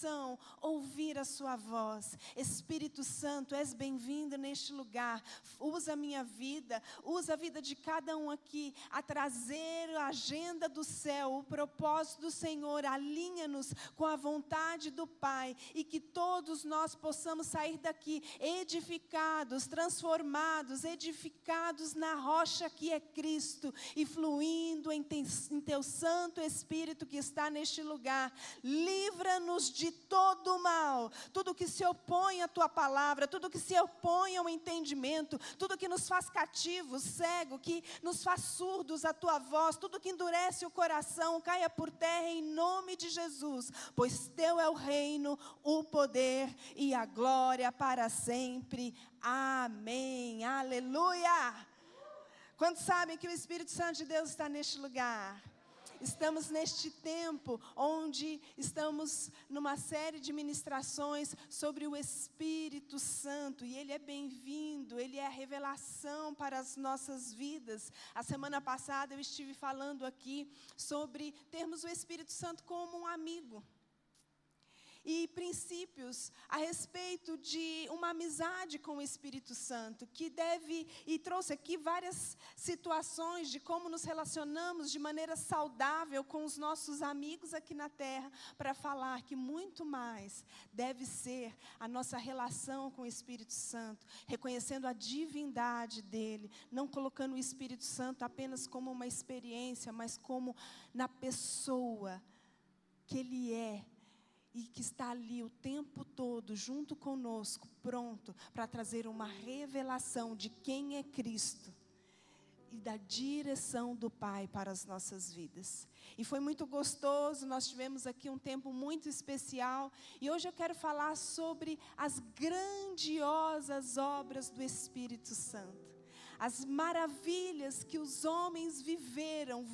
coração ouvir a sua voz. Espírito Santo, és bem-vindo neste lugar. Usa a minha vida, usa a vida de cada um aqui a trazer a agenda do céu, o propósito do Senhor. Alinha-nos com a vontade do Pai e que todos nós possamos sair daqui edificados, transformados, edificados na rocha que é Cristo e fluindo em teu Santo Espírito que está neste lugar. Livra-nos de todo o mal, tudo que se opõe à tua palavra, tudo que se opõe ao entendimento, tudo que nos faz cativos, cego, que nos faz surdos à tua voz, tudo que endurece o coração, caia por terra em nome de Jesus, pois teu é o reino, o poder e a glória para sempre. Amém. Aleluia. Quantos sabem que o Espírito Santo de Deus está neste lugar? Estamos neste tempo onde estamos numa série de ministrações sobre o Espírito Santo. E Ele é bem-vindo, Ele é a revelação para as nossas vidas. A semana passada eu estive falando aqui sobre termos o Espírito Santo como um amigo. E princípios a respeito de uma amizade com o Espírito Santo, que e trouxe aqui várias situações de como nos relacionamos de maneira saudável com os nossos amigos aqui na terra, para falar que muito mais deve ser a nossa relação com o Espírito Santo, reconhecendo a divindade dele, não colocando o Espírito Santo apenas como uma experiência, mas como na pessoa que ele é. E que está ali o tempo todo, junto conosco, pronto para trazer uma revelação de quem é Cristo. E da direção do Pai para as nossas vidas. E foi muito gostoso, nós tivemos aqui um tempo muito especial. E hoje eu quero falar sobre as grandiosas obras do Espírito Santo. As maravilhas que os homens viram,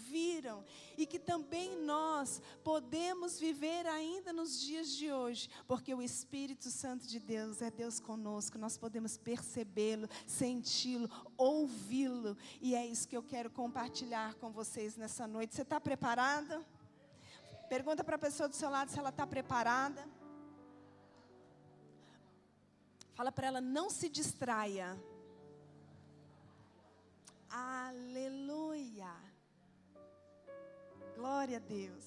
e que também nós podemos viver ainda nos dias de hoje, porque o Espírito Santo de Deus é Deus conosco, nós podemos percebê-lo, senti-lo, ouvi-lo, e é isso que eu quero compartilhar com vocês nessa noite. Você está preparada? Pergunta para a pessoa do seu lado se ela está preparada. Fala para ela, não se distraia. Aleluia. Glória a Deus.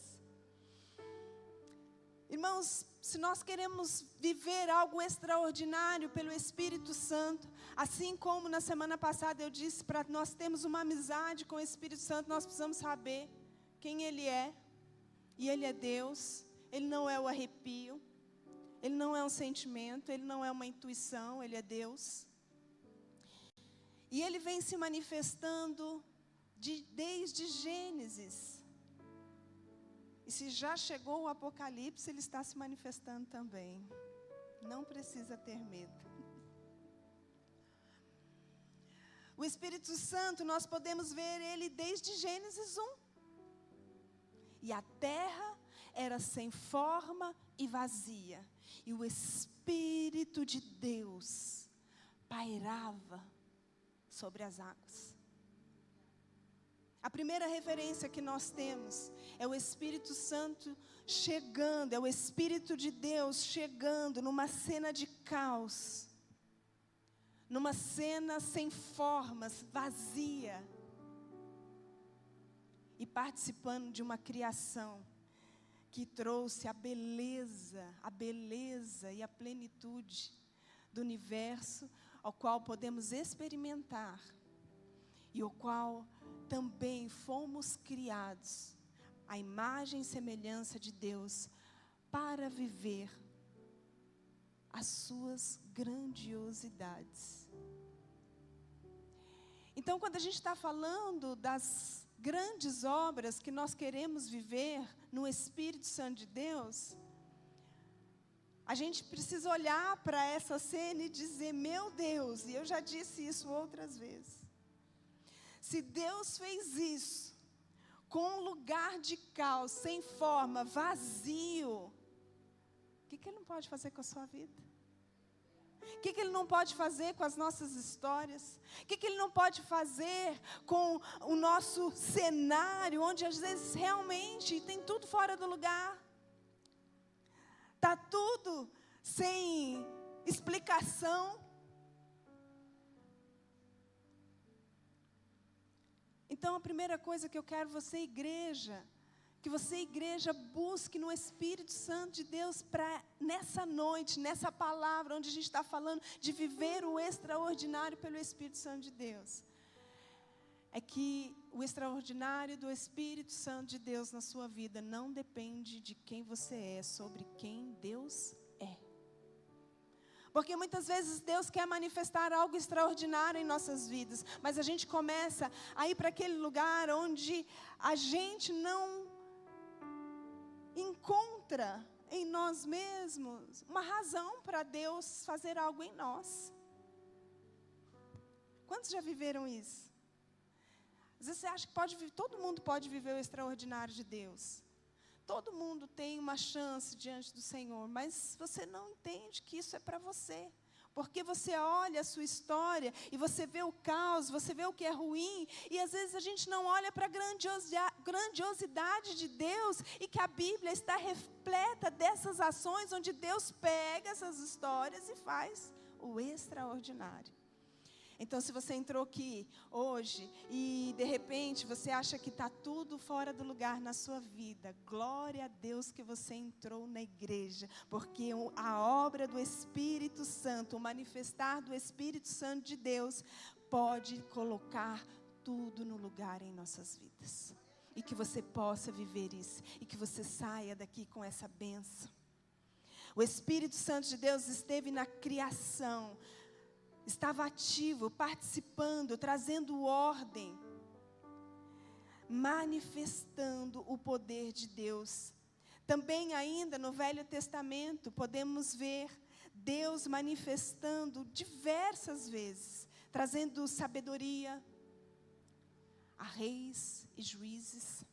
Irmãos, se nós queremos viver algo extraordinário pelo Espírito Santo, assim como na semana passada eu disse, para nós termos uma amizade com o Espírito Santo, nós precisamos saber quem Ele é. E Ele é Deus. Ele não é o arrepio. Ele não é um sentimento. Ele não é uma intuição. Ele é Deus. E Ele vem se manifestando desde Gênesis. E se já chegou o Apocalipse, Ele está se manifestando também. Não precisa ter medo. O Espírito Santo, nós podemos ver Ele desde Gênesis 1. E a terra era sem forma e vazia. E o Espírito de Deus pairava sobre as águas. A primeira referência que nós temos é o Espírito Santo chegando, é o Espírito de Deus chegando numa cena de caos, numa cena sem formas, vazia, e participando de uma criação que trouxe a beleza e a plenitude do universo, ao qual podemos experimentar e ao qual também fomos criados à imagem e semelhança de Deus para viver as suas grandiosidades. Então, quando a gente está falando das grandes obras que nós queremos viver no Espírito Santo de Deus, a gente precisa olhar para essa cena e dizer, meu Deus, e eu já disse isso outras vezes. Se Deus fez isso, com um lugar de caos, sem forma, vazio, o que Ele não pode fazer com a sua vida? O que Ele não pode fazer com as nossas histórias? O que Ele não pode fazer com o nosso cenário, onde às vezes realmente tem tudo fora do lugar? Está tudo sem explicação. Então, a primeira coisa que eu quero você, igreja, que você, igreja, busque no Espírito Santo de Deus para, nessa noite, nessa palavra, onde a gente está falando de viver o extraordinário pelo Espírito Santo de Deus. É que o extraordinário do Espírito Santo de Deus na sua vida não depende de quem você é, sobre quem Deus é. Porque muitas vezes Deus quer manifestar algo extraordinário em nossas vidas, mas a gente começa a ir para aquele lugar onde a gente não encontra em nós mesmos uma razão para Deus fazer algo em nós. Quantos já viveram isso? Às vezes você acha que todo mundo pode viver o extraordinário de Deus. Todo mundo tem uma chance diante do Senhor, mas você não entende que isso é para você. Porque você olha a sua história e você vê o caos, você vê o que é ruim, e às vezes a gente não olha para a grandiosidade de Deus, e que a Bíblia está repleta dessas ações, onde Deus pega essas histórias e faz o extraordinário. Então, se você entrou aqui hoje e, de repente, você acha que está tudo fora do lugar na sua vida, glória a Deus que você entrou na igreja, porque a obra do Espírito Santo, o manifestar do Espírito Santo de Deus, pode colocar tudo no lugar em nossas vidas. E que você possa viver isso, e que você saia daqui com essa bênção. O Espírito Santo de Deus esteve na criação, estava ativo, participando, trazendo ordem, manifestando o poder de Deus. Também ainda no Velho Testamento podemos ver Deus manifestando diversas vezes, trazendo sabedoria a reis e juízes.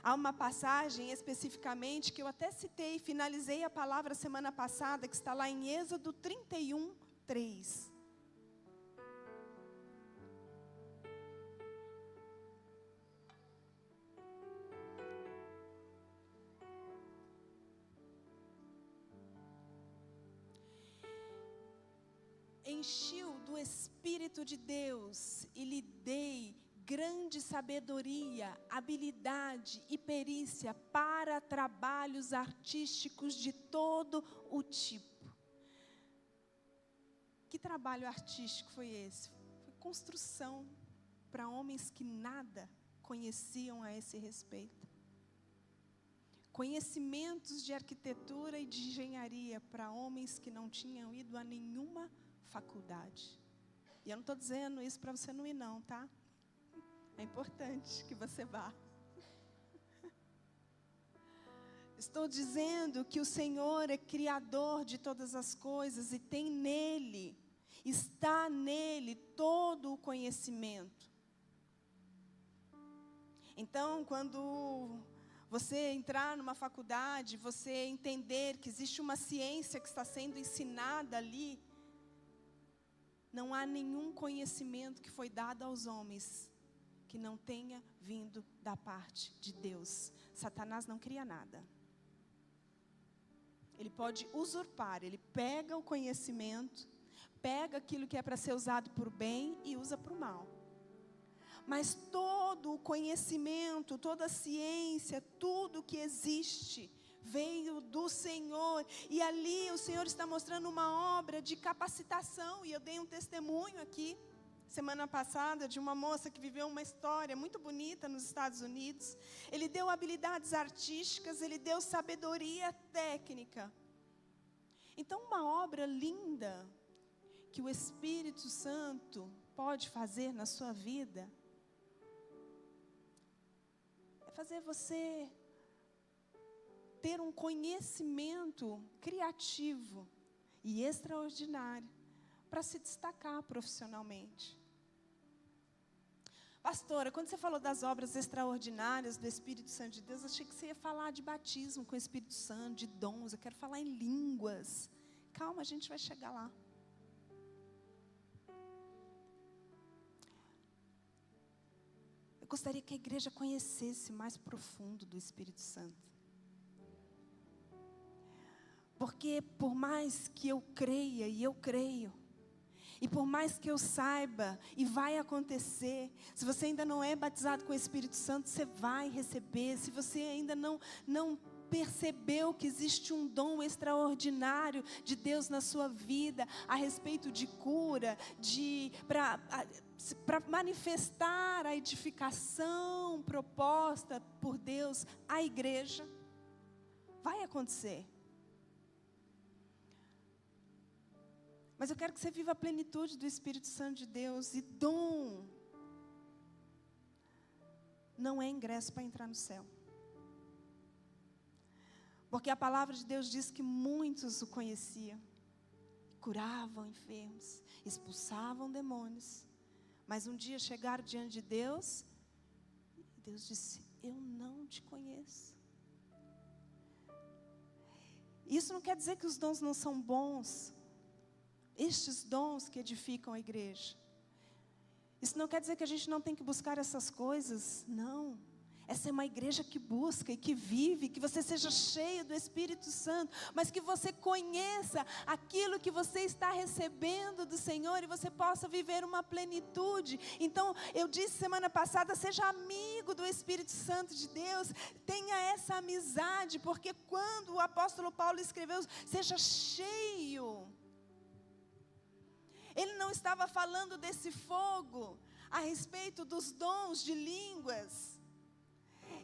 Há uma passagem especificamente que eu até citei, finalizei a palavra semana passada, que está lá em Êxodo 31, 3. Enchi-o do Espírito de Deus e lhe dei grande sabedoria, habilidade e perícia para trabalhos artísticos de todo o tipo. Que trabalho artístico foi esse? Foi construção para homens que nada conheciam a esse respeito. Conhecimentos de arquitetura e de engenharia para homens que não tinham ido a nenhuma faculdade. E eu não estou dizendo isso para você não ir não, tá? É importante que você vá. Estou dizendo que o Senhor é criador de todas as coisas e tem nele, está nele todo o conhecimento. Então, quando você entrar numa faculdade, você entender que existe uma ciência que está sendo ensinada ali, não há nenhum conhecimento que foi dado aos homens que não tenha vindo da parte de Deus. Satanás não cria nada. Ele pode usurpar, ele pega o conhecimento, pega aquilo que é para ser usado para o bem e usa para o mal. Mas todo o conhecimento, toda a ciência, tudo que existe, veio do Senhor. E ali o Senhor está mostrando uma obra de capacitação. E eu dei um testemunho aqui, semana passada, de uma moça que viveu uma história muito bonita nos Estados Unidos. Ele deu habilidades artísticas, ele deu sabedoria técnica. Então, uma obra linda que o Espírito Santo pode fazer na sua vida é fazer você ter um conhecimento criativo e extraordinário para se destacar profissionalmente. Pastora, quando você falou das obras extraordinárias do Espírito Santo de Deus, eu achei que você ia falar de batismo com o Espírito Santo, de dons. Eu quero falar em línguas. Calma, a gente vai chegar lá. Eu gostaria que a igreja conhecesse mais profundo do Espírito Santo. Porque por mais que eu creia, e eu creio, e por mais que eu saiba, e vai acontecer, se você ainda não é batizado com o Espírito Santo, você vai receber. Se você ainda não percebeu que existe um dom extraordinário de Deus na sua vida, a respeito de cura, para manifestar a edificação proposta por Deus à igreja, vai acontecer. Mas eu quero que você viva a plenitude do Espírito Santo de Deus. E dom não é ingresso para entrar no céu. Porque a palavra de Deus diz que muitos o conheciam. Curavam enfermos, expulsavam demônios. Mas um dia chegaram diante de Deus. E Deus disse: eu não te conheço. Isso não quer dizer que os dons não são bons. Estes dons que edificam a igreja. Isso não quer dizer que a gente não tem que buscar essas coisas. Não. Essa é uma igreja que busca e que vive, que você seja cheio do Espírito Santo, mas que você conheça aquilo que você está recebendo do Senhor e você possa viver uma plenitude. Então, eu disse semana passada, seja amigo do Espírito Santo de Deus, tenha essa amizade, porque quando o apóstolo Paulo escreveu, seja cheio, ele não estava falando desse fogo a respeito dos dons de línguas.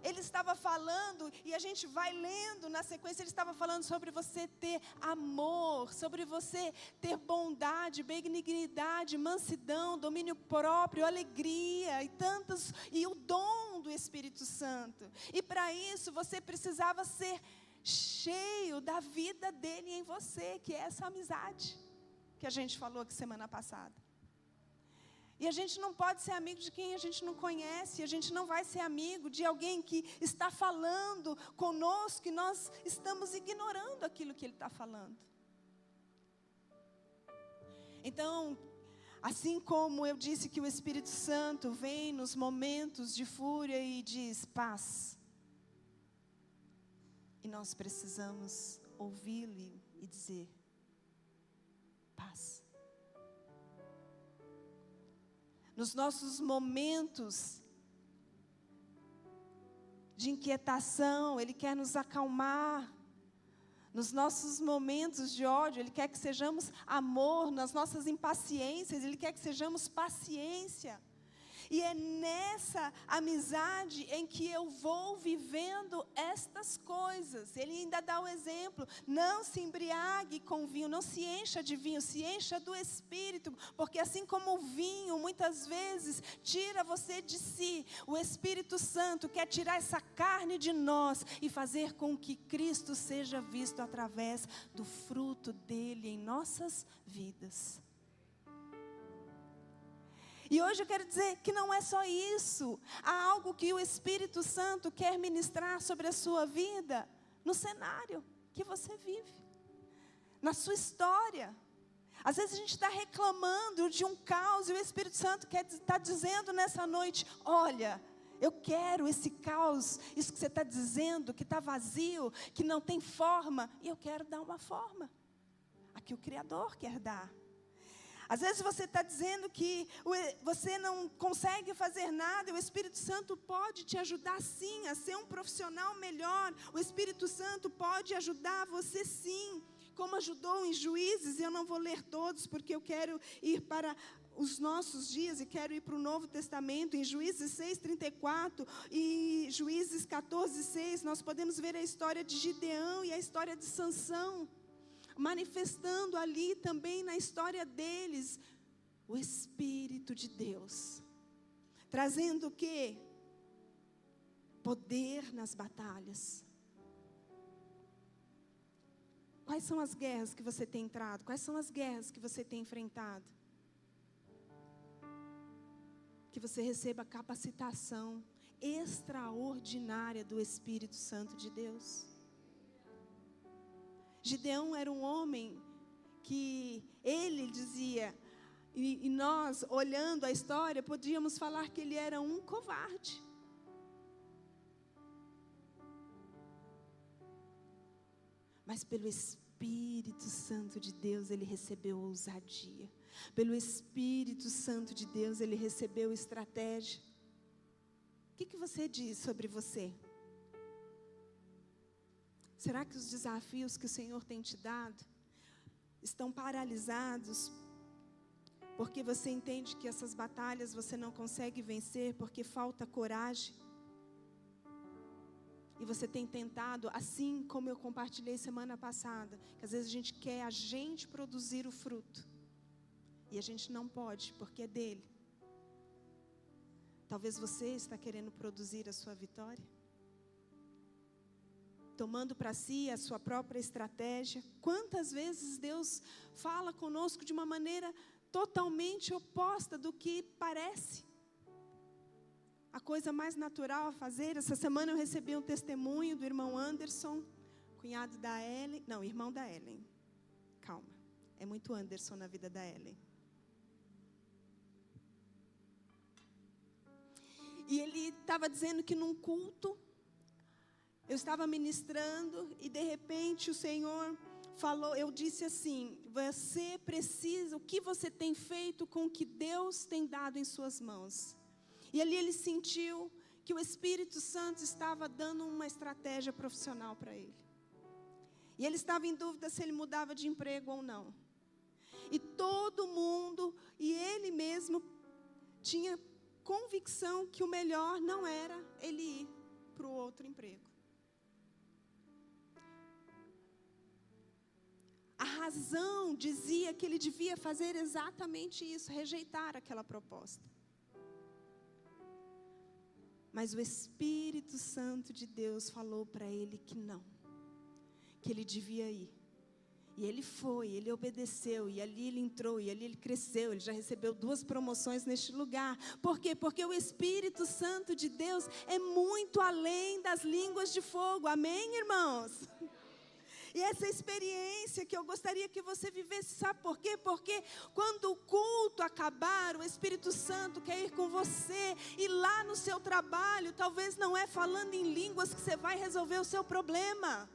Ele estava falando, e a gente vai lendo na sequência, ele estava falando sobre você ter amor, sobre você ter bondade, benignidade, mansidão, domínio próprio, alegria e o dom do Espírito Santo. E para isso você precisava ser cheio da vida dele em você, que é essa amizade que a gente falou aqui semana passada. E a gente não pode ser amigo de quem a gente não conhece. A gente não vai ser amigo de alguém que está falando conosco e nós estamos ignorando aquilo que ele está falando. Então, assim como eu disse que o Espírito Santo vem nos momentos de fúria e diz paz, e nós precisamos ouvi-lo e dizer paz. Nos nossos momentos de inquietação, Ele quer nos acalmar. Nos nossos momentos de ódio, Ele quer que sejamos amor. Nas nossas impaciências, Ele quer que sejamos paciência. E é nessa amizade em que eu vou vivendo estas coisas. Ele ainda dá o exemplo: não se embriague com vinho, não se encha de vinho, se encha do Espírito, porque assim como o vinho muitas vezes tira você de si, o Espírito Santo quer tirar essa carne de nós e fazer com que Cristo seja visto através do fruto dele em nossas vidas. E hoje eu quero dizer que não é só isso. Há algo que o Espírito Santo quer ministrar sobre a sua vida, no cenário que você vive, na sua história. Às vezes a gente está reclamando de um caos e o Espírito Santo está dizendo nessa noite: olha, eu quero esse caos, isso que você está dizendo, que está vazio, que não tem forma, e eu quero dar uma forma, a que o Criador quer dar. Às vezes você está dizendo que você não consegue fazer nada, e o Espírito Santo pode te ajudar sim a ser um profissional melhor. O Espírito Santo pode ajudar você sim, como ajudou em Juízes. Eu não vou ler todos, porque eu quero ir para os nossos dias e quero ir para o Novo Testamento. Em Juízes 6:34 e Juízes 14:6, nós podemos ver a história de Gideão e a história de Sansão, manifestando ali também na história deles o Espírito de Deus, trazendo o quê? Poder nas batalhas. Quais são as guerras que você tem entrado? Quais são as guerras que você tem enfrentado? Que você receba capacitação extraordinária do Espírito Santo de Deus. Gideão era um homem que ele dizia, e nós, olhando a história, podíamos falar que ele era um covarde. Mas pelo Espírito Espírito Santo de Deus, ele recebeu ousadia. Pelo Espírito Santo de Deus, ele recebeu estratégia. O que você diz sobre você? Será que os desafios que o Senhor tem te dado estão paralisados porque você entende que essas batalhas você não consegue vencer porque falta coragem? E você tem tentado, assim como eu compartilhei semana passada, que às vezes a gente produzir o fruto. E a gente não pode, porque é dele. Talvez você está querendo produzir a sua vitória, tomando para si a sua própria estratégia. Quantas vezes Deus fala conosco de uma maneira totalmente oposta do que parece a coisa mais natural a fazer? Essa semana eu recebi um testemunho do irmão Anderson, cunhado da Ellen, não, irmão da Ellen. Calma, é muito Anderson na vida da Ellen. E ele estava dizendo que num culto, eu estava ministrando e de repente o Senhor falou, eu disse assim: você precisa, o que você tem feito com o que Deus tem dado em suas mãos? E ali ele sentiu que o Espírito Santo estava dando uma estratégia profissional para ele. E ele estava em dúvida se ele mudava de emprego ou não. E todo mundo, e ele mesmo, tinha convicção que o melhor não era ele ir para o outro emprego. A razão dizia que ele devia fazer exatamente isso, rejeitar aquela proposta. Mas o Espírito Santo de Deus falou para ele que não, que ele devia ir. E ele foi, ele obedeceu, e ali ele entrou, e ali ele cresceu, ele já recebeu 2 promoções neste lugar. Por quê? Porque o Espírito Santo de Deus é muito além das línguas de fogo. Amém, irmãos? E essa experiência que eu gostaria que você vivesse, sabe por quê? Porque quando o culto acabar, o Espírito Santo quer ir com você. E lá no seu trabalho, talvez não é falando em línguas que você vai resolver o seu problema.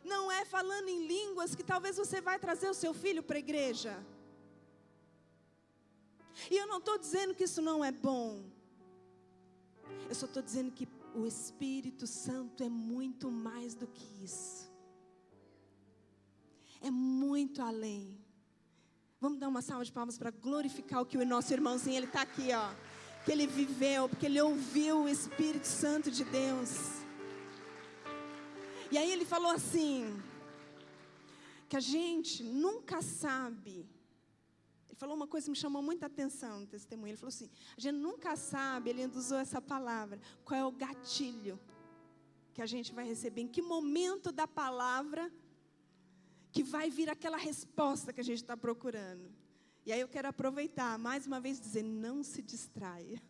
Não é falando em línguas que talvez você vai trazer o seu filho para a igreja. E eu não estou dizendo que isso não é bom. Eu só estou dizendo que o Espírito Santo é muito mais do que isso. É muito além. Vamos dar uma salva de palmas para glorificar o que o nosso irmãozinho, ele está aqui, ó. Que ele viveu, porque ele ouviu o Espírito Santo de Deus. E aí ele falou assim, que a gente nunca sabe. Ele falou uma coisa que me chamou muita atenção no testemunho. Ele falou assim, a gente nunca sabe, ele usou essa palavra, qual é o gatilho que a gente vai receber, em que momento da palavra que vai vir aquela resposta que a gente está procurando. E aí eu quero aproveitar, mais uma vez, dizer, não se distraia.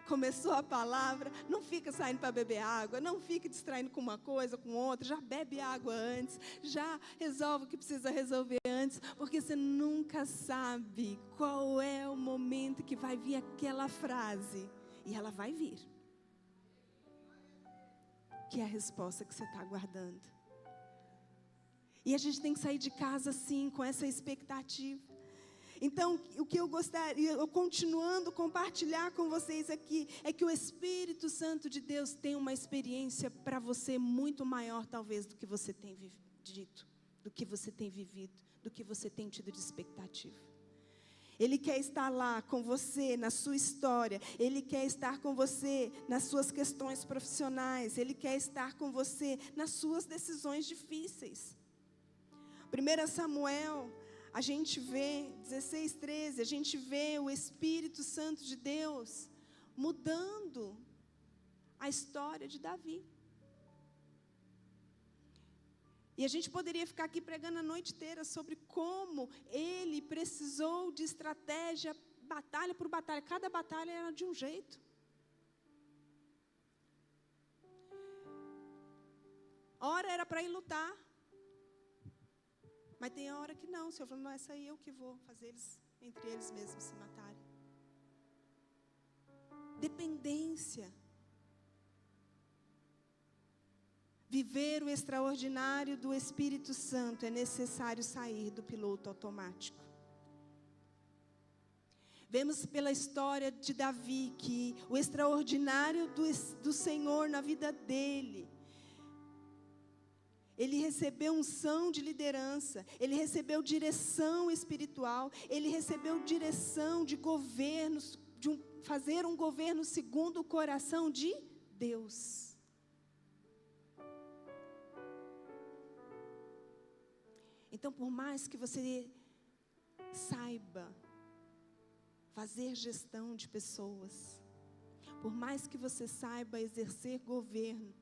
Começou a palavra, não fica saindo para beber água, não fica distraindo com uma coisa, com outra, já bebe água antes, já resolve o que precisa resolver antes, porque você nunca sabe qual é o momento que vai vir aquela frase, e ela vai vir, que é a resposta que você está aguardando. E a gente tem que sair de casa assim, com essa expectativa. Então, o que eu gostaria, eu continuando compartilhar com vocês aqui, é que o Espírito Santo de Deus tem uma experiência para você muito maior, talvez, do que você tem dito, do que você tem vivido, do que você tem tido de expectativa. Ele quer estar lá com você, na sua história. Ele quer estar com você nas suas questões profissionais. Ele quer estar com você nas suas decisões difíceis. 1 Samuel... A gente vê, 16:13, a gente vê o Espírito Santo de Deus mudando a história de Davi. E a gente poderia ficar aqui pregando a noite inteira sobre como ele precisou de estratégia, batalha por batalha. Cada batalha era de um jeito. Ora era para ir lutar. Mas tem hora que não, o Senhor falou, não, essa aí eu que vou fazer eles, entre eles mesmos, se matarem. Dependência. viver o extraordinário do Espírito Santo, é necessário sair do piloto automático. Vemos pela história de Davi que o extraordinário do Senhor na vida dele, ele recebeu unção de liderança, ele recebeu direção espiritual, ele recebeu direção de governos, fazer um governo segundo o coração de Deus. Então, por mais que você saiba fazer gestão de pessoas, por mais que você saiba exercer governo,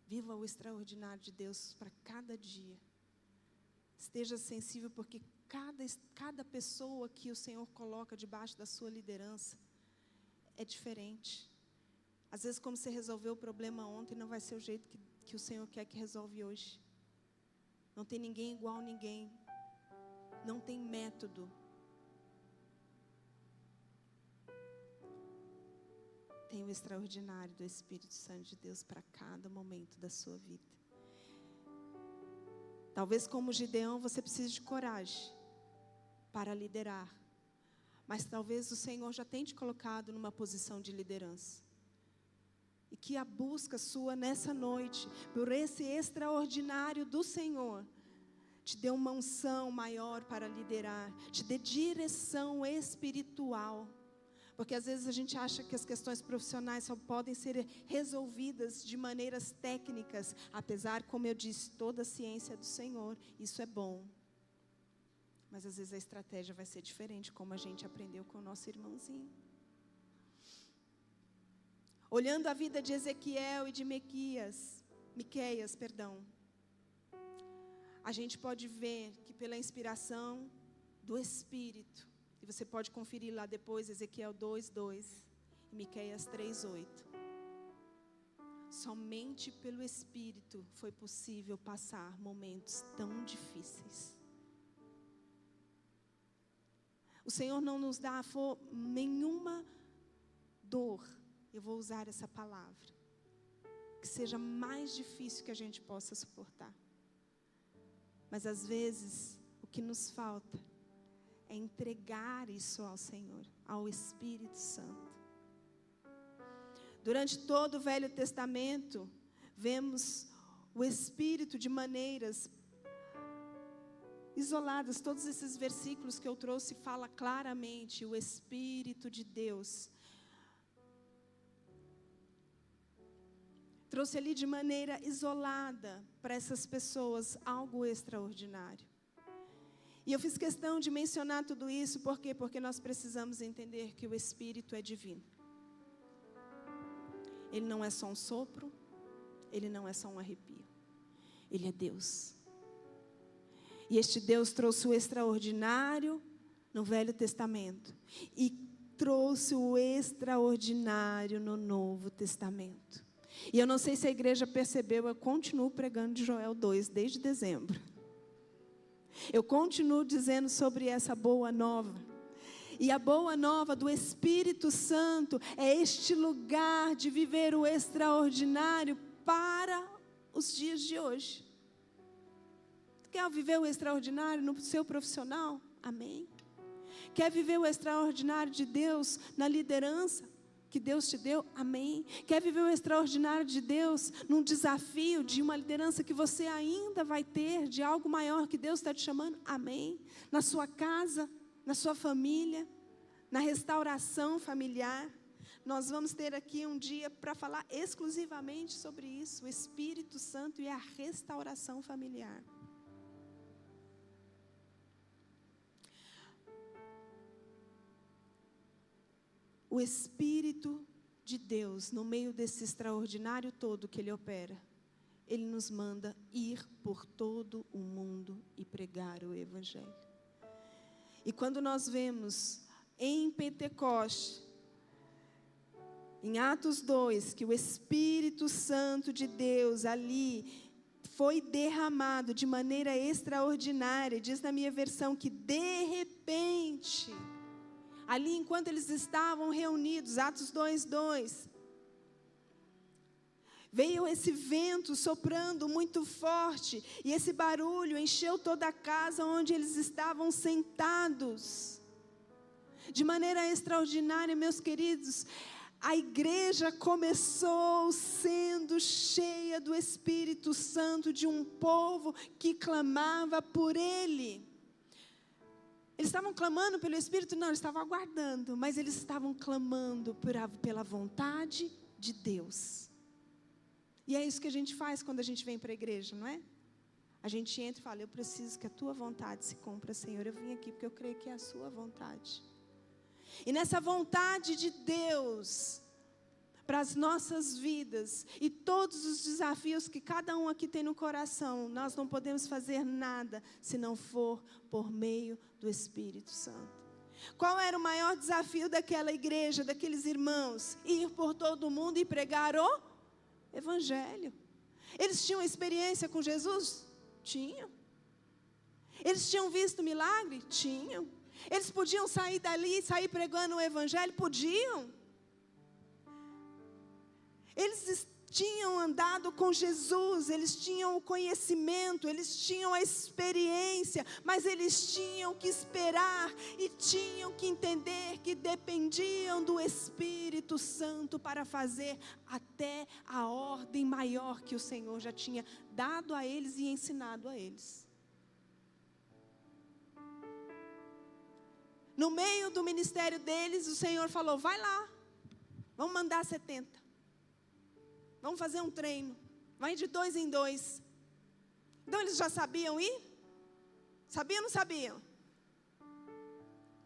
viva o extraordinário de Deus para cada dia. Esteja sensível, porque cada pessoa que o Senhor coloca debaixo da sua liderança é diferente. Às vezes, como você resolveu o problema ontem, não vai ser o jeito que o Senhor quer que resolve hoje. Não tem ninguém igual a ninguém. Não tem método. Tem o extraordinário do Espírito Santo de Deus para cada momento da sua vida. Talvez como Gideão você precise de coragem para liderar. Mas talvez o Senhor já tenha te colocado numa posição de liderança. E que a busca sua nessa noite, por esse extraordinário do Senhor, te dê uma unção maior para liderar, te dê direção espiritual. Porque às vezes a gente acha que as questões profissionais só podem ser resolvidas de maneiras técnicas, apesar, como eu disse, toda a ciência é do Senhor, isso é bom. Mas às vezes a estratégia vai ser diferente, como a gente aprendeu com o nosso irmãozinho. Olhando a vida de Ezequiel e de Miqueias, a gente pode ver que pela inspiração do Espírito, e você pode conferir lá depois, Ezequiel 2:2 e Miqueias 3:8. Somente pelo Espírito foi possível passar momentos tão difíceis. O Senhor não nos dá nenhuma dor, eu vou usar essa palavra, que seja mais difícil que a gente possa suportar. Mas às vezes, o que nos falta é entregar isso ao Senhor, ao Espírito Santo. Durante todo o Velho Testamento, vemos o Espírito de maneiras isoladas. Todos esses versículos que eu trouxe falam claramente, o Espírito de Deus trouxe ali de maneira isolada para essas pessoas algo extraordinário. E eu fiz questão de mencionar tudo isso, por quê? Porque nós precisamos entender que o Espírito é divino. Ele não é só um sopro, ele não é só um arrepio. Ele é Deus. E este Deus trouxe o extraordinário no Velho Testamento e trouxe o extraordinário no Novo Testamento. E eu não sei se a igreja percebeu, eu continuo pregando de Joel 2 desde dezembro. Eu continuo dizendo sobre essa boa nova. E a boa nova do Espírito Santo é este lugar de viver o extraordinário para os dias de hoje. Quer viver o extraordinário no seu profissional? Amém. Quer viver o extraordinário de Deus na liderança que Deus te deu? Amém. Quer viver o extraordinário de Deus num desafio de uma liderança que você ainda vai ter, de algo maior que Deus está te chamando? Amém. Na sua casa, na sua família, na restauração familiar. Nós vamos ter aqui um dia para falar exclusivamente sobre isso, o Espírito Santo e a restauração familiar. O Espírito de Deus, no meio desse extraordinário todo que Ele opera, Ele nos manda ir por todo o mundo e pregar o Evangelho. E quando nós vemos em Pentecostes, em Atos 2, que o Espírito Santo de Deus ali foi derramado de maneira extraordinária, diz na minha versão que de repente, ali enquanto eles estavam reunidos, Atos 2:2, Veio esse vento soprando muito forte, e esse barulho encheu toda a casa onde eles estavam sentados. De maneira extraordinária, meus queridos, a igreja começou sendo cheia do Espírito Santo, de um povo que clamava por Ele. Eles estavam clamando pelo Espírito? Não, eles estavam aguardando, mas eles estavam clamando pela vontade de Deus. E é isso que a gente faz quando a gente vem para a igreja, não é? A gente entra e fala: eu preciso que a tua vontade se cumpra, Senhor. Eu vim aqui porque eu creio que é a sua vontade. E nessa vontade de Deus para as nossas vidas e todos os desafios que cada um aqui tem no coração, nós não podemos fazer nada se não for por meio do Espírito Santo. Qual era o maior desafio daquela igreja, daqueles irmãos? Ir por todo mundo e pregar o Evangelho. Eles tinham experiência com Jesus? Tinham. Eles tinham visto milagre? Tinham. Eles podiam sair dali e sair pregando o Evangelho? Podiam. Eles tinham andado com Jesus, eles tinham o conhecimento, eles tinham a experiência, mas eles tinham que esperar e tinham que entender que dependiam do Espírito Santo para fazer até a ordem maior que o Senhor já tinha dado a eles e ensinado a eles. No meio do ministério deles, o Senhor falou: vai lá, vamos mandar 70. Vamos fazer um treino. Vai de 2 em 2. Então eles já sabiam ir? Sabiam ou não sabiam?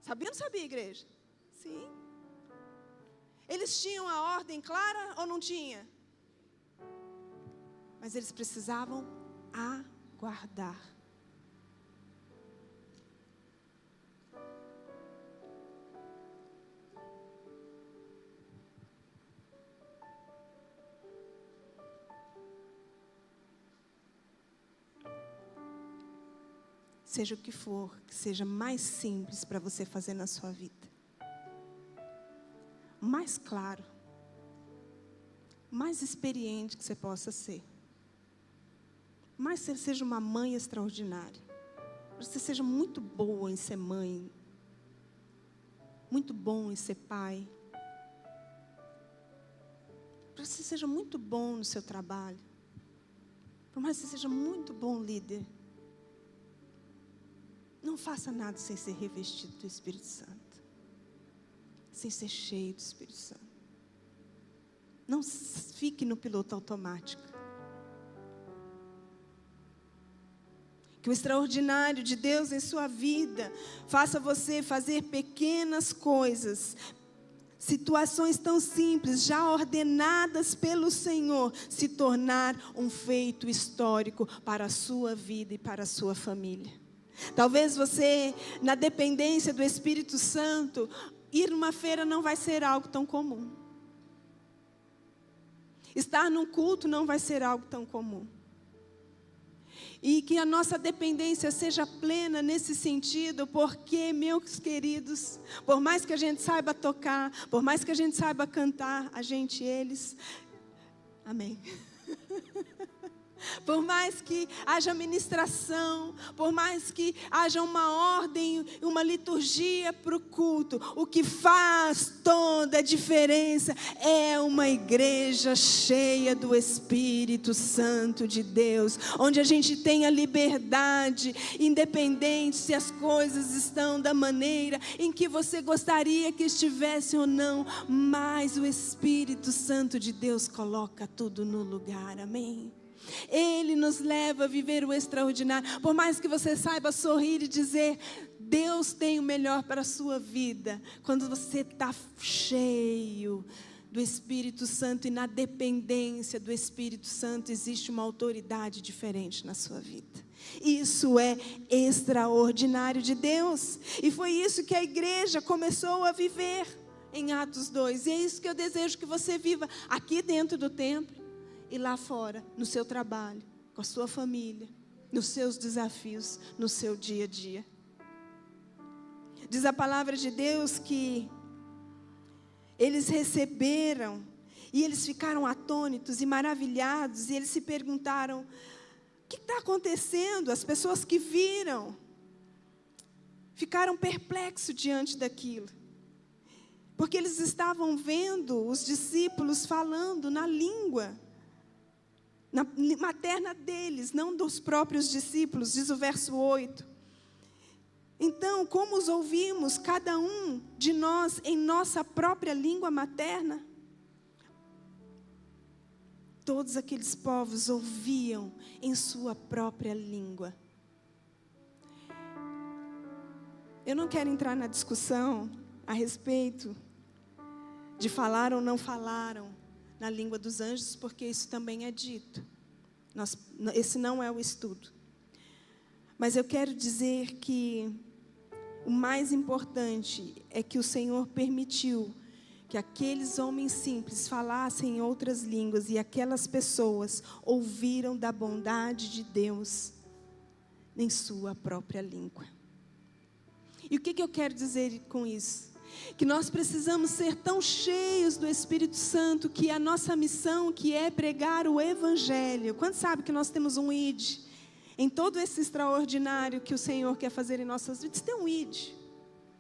Sabia ou não sabia, igreja? Sim. Eles tinham a ordem clara ou não tinha? Mas eles precisavam aguardar. Seja o que for, que seja mais simples para você fazer na sua vida. Mais claro. Mais experiente que você possa ser. Mais você seja uma mãe extraordinária. Você seja muito boa em ser mãe. Muito bom em ser pai. Para que você seja muito bom no seu trabalho. Por mais que você seja muito bom líder. Não faça nada sem ser revestido do Espírito Santo. Sem ser cheio do Espírito Santo. Não fique no piloto automático. Que o extraordinário de Deus em sua vida faça você fazer pequenas coisas, situações tão simples, já ordenadas pelo Senhor, se tornar um feito histórico para a sua vida e para a sua família. Talvez você, na dependência do Espírito Santo, ir numa feira não vai ser algo tão comum. Estar num culto não vai ser algo tão comum. E que a nossa dependência seja plena nesse sentido, porque, meus queridos, por mais que a gente saiba tocar, por mais que a gente saiba cantar, eles, amém. Por mais que haja ministração, por mais que haja uma ordem, uma liturgia para o culto, o que faz toda a diferença é uma igreja cheia do Espírito Santo de Deus, onde a gente tenha liberdade, independente se as coisas estão da maneira em que você gostaria que estivesse ou não, mas o Espírito Santo de Deus coloca tudo no lugar, amém? Ele nos leva a viver o extraordinário. Por mais que você saiba sorrir e dizer: Deus tem o melhor para a sua vida. Quando você está cheio do Espírito Santo e na dependência do Espírito Santo, existe uma autoridade diferente na sua vida. Isso é extraordinário de Deus. E foi isso que a igreja começou a viver em Atos 2. E é isso que eu desejo que você viva aqui dentro do templo. E lá fora, no seu trabalho, com a sua família, nos seus desafios, no seu dia a dia. Diz a palavra de Deus que eles receberam E eles ficaram atônitos e maravilhados, e eles se perguntaram: o que está acontecendo? As pessoas que viram ficaram perplexos diante daquilo, porque eles estavam vendo os discípulos falando na língua materna deles, não dos próprios discípulos, diz o verso 8. Então, como os ouvimos, cada um de nós em nossa própria língua materna? Todos aqueles povos ouviam em sua própria língua. Eu não quero entrar na discussão a respeito de falar ou não falaram na língua dos anjos, porque isso também é dito. Esse não é o estudo. Mas eu quero dizer que o mais importante é que o Senhor permitiu que aqueles homens simples falassem em outras línguas, e aquelas pessoas ouviram da bondade de Deus em sua própria língua. E o que eu quero dizer com isso? Que nós precisamos ser tão cheios do Espírito Santo, que a nossa missão, que é pregar o Evangelho. Quantos sabem que nós temos um ID? Em todo esse extraordinário que o Senhor quer fazer em nossas vidas, tem um ID.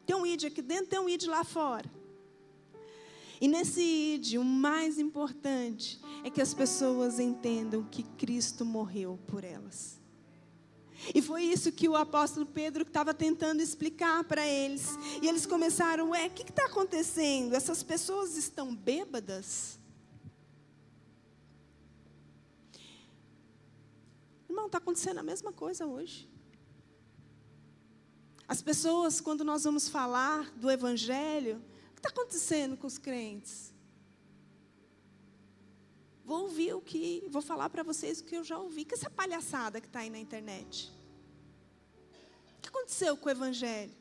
Tem um ID aqui dentro, tem um ID lá fora. E nesse ID, o mais importante é que as pessoas entendam que Cristo morreu por elas. E foi isso que o apóstolo Pedro estava tentando explicar para eles. E eles começaram: o que está acontecendo? Essas pessoas estão bêbadas? Irmão, está acontecendo a mesma coisa hoje. As pessoas, quando nós vamos falar do Evangelho, o que está acontecendo com os crentes? Vou falar para vocês o que eu já ouvi. Que essa palhaçada que está aí na internet? O que aconteceu com o Evangelho?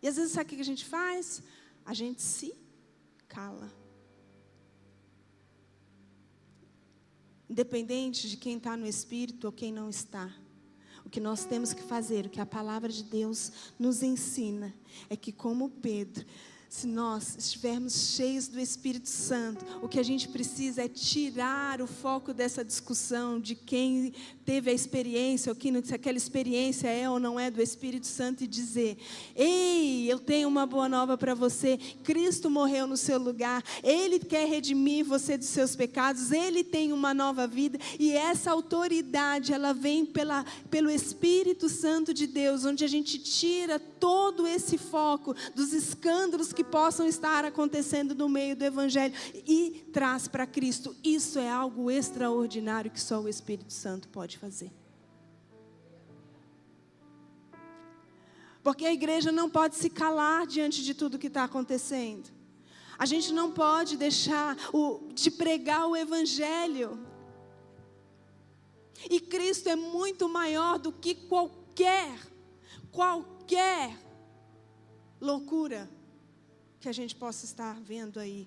E às vezes sabe o que a gente faz? A gente se cala. Independente de quem está no Espírito ou quem não está. O que nós temos que fazer, o que a palavra de Deus nos ensina, é que como Pedro, se nós estivermos cheios do Espírito Santo, o que a gente precisa é tirar o foco dessa discussão de quem teve a experiência, ou se aquela experiência é ou não é do Espírito Santo, e dizer: ei, eu tenho uma boa nova para você, Cristo morreu no seu lugar, Ele quer redimir você dos seus pecados, Ele tem uma nova vida, e essa autoridade, ela vem pelo Espírito Santo de Deus, onde a gente tira todo esse foco dos escândalos que possam estar acontecendo no meio do Evangelho e traz para Cristo. Isso é algo extraordinário que só o Espírito Santo pode fazer. Porque a igreja não pode se calar diante de tudo que está acontecendo. A gente não pode deixar de pregar o Evangelho. E Cristo é muito maior do que qualquer loucura que a gente possa estar vendo aí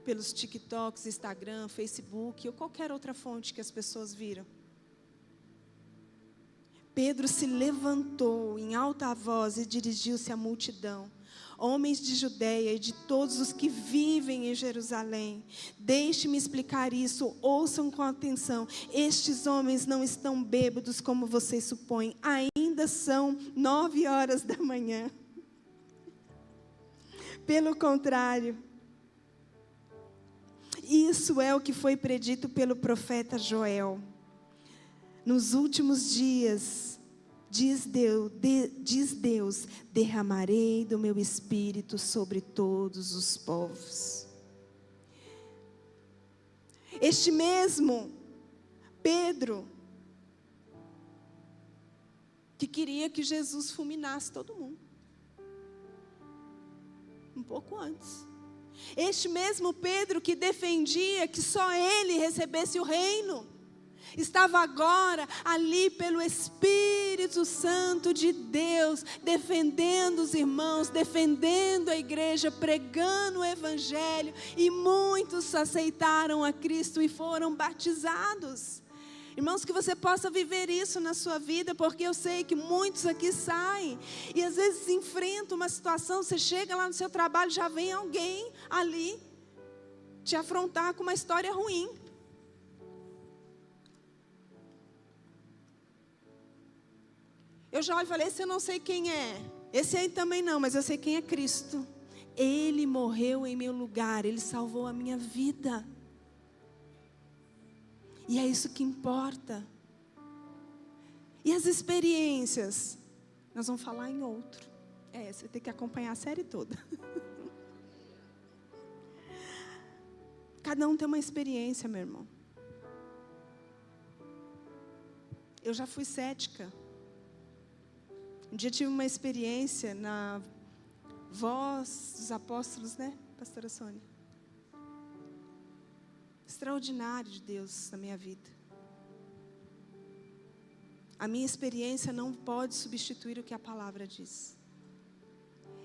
pelos TikToks, Instagram, Facebook ou qualquer outra fonte que as pessoas viram. Pedro se levantou em alta voz e dirigiu-se à multidão: homens de Judeia e de todos os que vivem em Jerusalém, deixe-me explicar isso, ouçam com atenção. Estes homens não estão bêbados como vocês supõem, ainda são 9h da manhã. Pelo contrário, isso é o que foi predito pelo profeta Joel. Nos últimos dias, diz Deus, derramarei do meu espírito sobre todos os povos. Este mesmo Pedro, que queria que Jesus fulminasse todo mundo. Um pouco antes. Este mesmo Pedro que defendia que só ele recebesse o reino, estava agora ali pelo Espírito Santo de Deus, defendendo os irmãos, defendendo a igreja, pregando o Evangelho, e muitos aceitaram a Cristo e foram batizados. Irmãos, que você possa viver isso na sua vida, porque eu sei que muitos aqui saem e às vezes enfrentam uma situação, você chega lá no seu trabalho, já vem alguém ali te afrontar com uma história ruim. Eu já olho e falei, esse eu não sei quem é. Esse aí também não, mas eu sei quem é Cristo. Ele morreu em meu lugar, Ele salvou a minha vida. E é isso que importa. E as experiências? Nós vamos falar em outro. Você tem que acompanhar a série toda. Cada um tem uma experiência, meu irmão. Eu já fui cética. Um dia tive uma experiência na Voz dos Apóstolos, né, pastora Sônia? Extraordinário de Deus na minha vida. A minha experiência não pode substituir o que a palavra diz.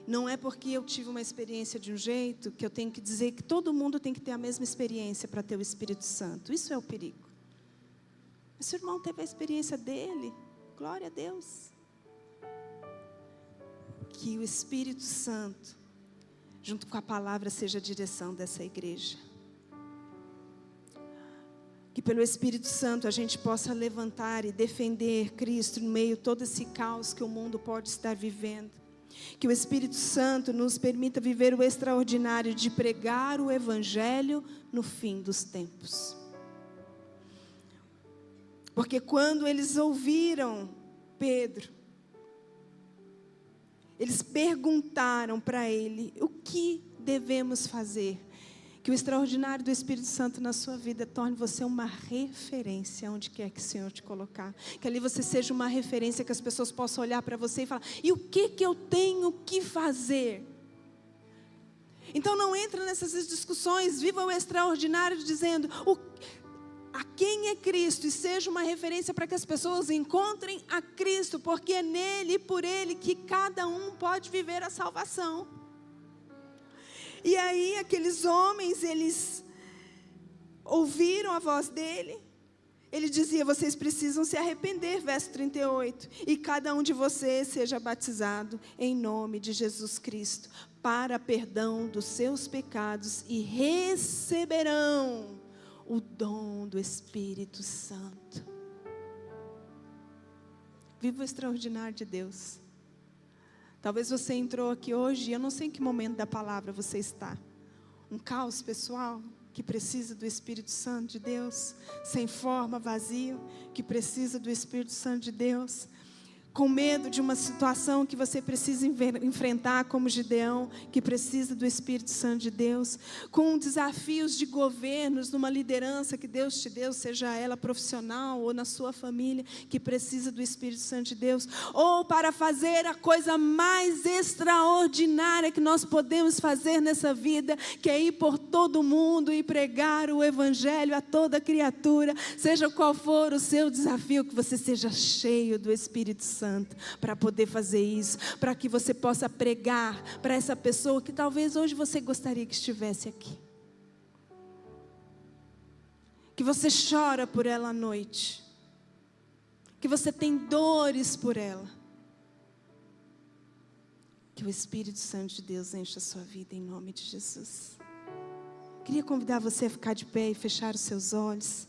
Não é porque eu tive uma experiência de um jeito que eu tenho que dizer que todo mundo tem que ter a mesma experiência para ter o Espírito Santo. Isso é o perigo. Mas se o irmão teve a experiência dele, glória a Deus. Que o Espírito Santo, junto com a palavra, seja a direção dessa igreja. Que pelo Espírito Santo a gente possa levantar e defender Cristo no meio de todo esse caos que o mundo pode estar vivendo. Que o Espírito Santo nos permita viver o extraordinário de pregar o Evangelho no fim dos tempos. Porque quando eles ouviram Pedro, eles perguntaram para ele, o que devemos fazer? Que o extraordinário do Espírito Santo na sua vida torne você uma referência onde quer que o Senhor te colocar. Que ali você seja uma referência, que as pessoas possam olhar para você e falar, e o que eu tenho que fazer? Então não entra nessas discussões, viva o extraordinário dizendo, a quem é Cristo, e seja uma referência para que as pessoas encontrem a Cristo, porque é nele e por ele que cada um pode viver a salvação. E aí aqueles homens, eles ouviram a voz dele. Ele dizia, vocês precisam se arrepender, verso 38. E cada um de vocês seja batizado em nome de Jesus Cristo, para perdão dos seus pecados, e receberão o dom do Espírito Santo. Viva o extraordinário de Deus. Talvez você entrou aqui hoje, e eu não sei em que momento da palavra você está. Um caos pessoal, que precisa do Espírito Santo de Deus. Sem forma, vazio, que precisa do Espírito Santo de Deus. Com medo de uma situação que você precisa enfrentar como Gideão, que precisa do Espírito Santo de Deus. Com desafios de governos, numa liderança que Deus te deu, seja ela profissional ou na sua família, que precisa do Espírito Santo de Deus. Ou para fazer a coisa mais extraordinária que nós podemos fazer nessa vida, que é ir por todo mundo e pregar o Evangelho a toda criatura. Seja qual for o seu desafio, que você seja cheio do Espírito Santo para poder fazer isso, para que você possa pregar para essa pessoa que talvez hoje você gostaria que estivesse aqui. Que você chora por ela à noite, que você tem dores por ela. Que o Espírito Santo de Deus encha a sua vida em nome de Jesus. Queria convidar você a ficar de pé e fechar os seus olhos.